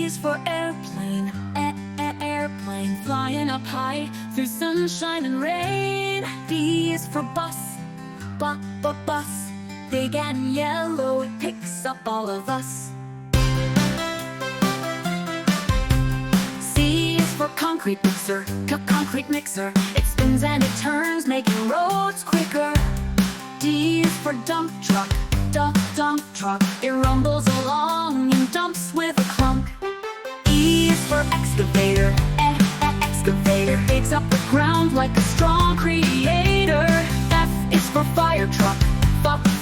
is for airplane, airplane, flying up high through sunshine and rain. B is for bus, bus, big and yellow, it picks up all of us. C is for concrete mixer, concrete mixer, it spins and it turns, making roads quicker. D is for dump truck, dump truck, it rumbles along and dumps with a clunk. E is for excavator, excavator, digs up the ground like a strong creator. F is for fire truck,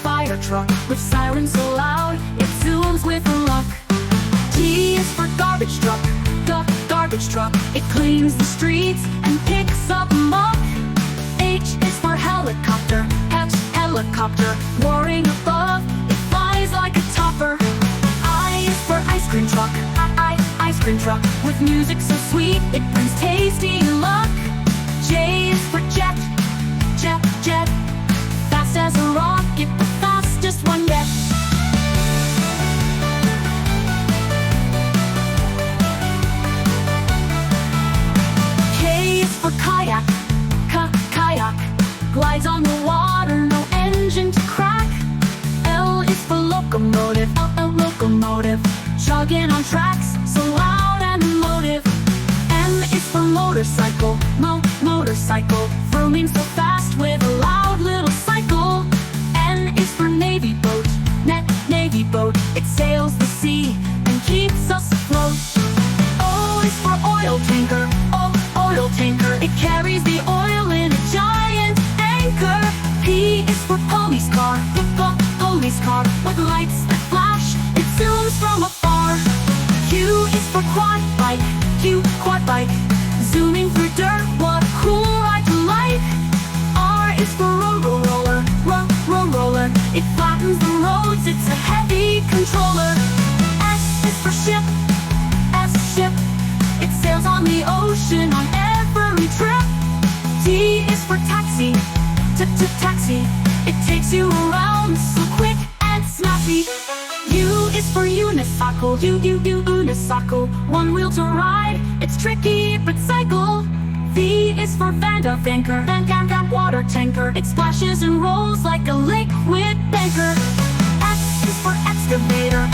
fire truck, with sirens so loud it zooms with a luck. G is for garbage truck, garbage truck, it cleans the streets and picks up muck. H is for helicopter, helicopter, soaring above, it flies like a topper. I is for ice cream truck, ice cream truck, with music so sweet it brings tasty luck. J is for jet, jet, fast as a rocket, the fastest one yet. K is for kayak, kayak, glides on the water, no engine to crack. L is for locomotive, locomotive, jogging on tracks so loud and emotive. M is for motorcycle, motorcycle, vrooming so fast with a loud little cycle. N is for navy boat, navy boat, it sails the sea and keeps us afloat. O is for oil tanker, oil tanker, it carries the oil in a giant anchor. P is for police car, police car, with lights that flash, it zooms from afar. Q is for quad bike, quad bike, zooming through dirt, what a cool ride to like. R is for roller, roller, it flattens the roads, it's a heavy controller. S is for ship, ship, it sails on the ocean on every trip. T is for taxi, taxi, it takes you around so quick and snappy. U is for unicycle, unicycle, one wheel to ride, it's tricky but cycle. V is for vanker, water tanker, it splashes and rolls like a liquid banker. X is for excavator,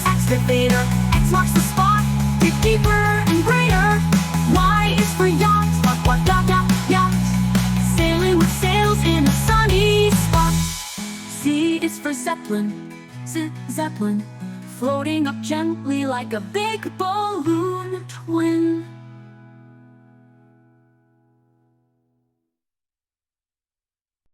excavator, X marks the spot, dig deeper and greater. Y is for yacht, yacht, sailing with sails in a sunny spot. Z is for zeppelin, zeppelin, floating up gently like a big balloon. Twin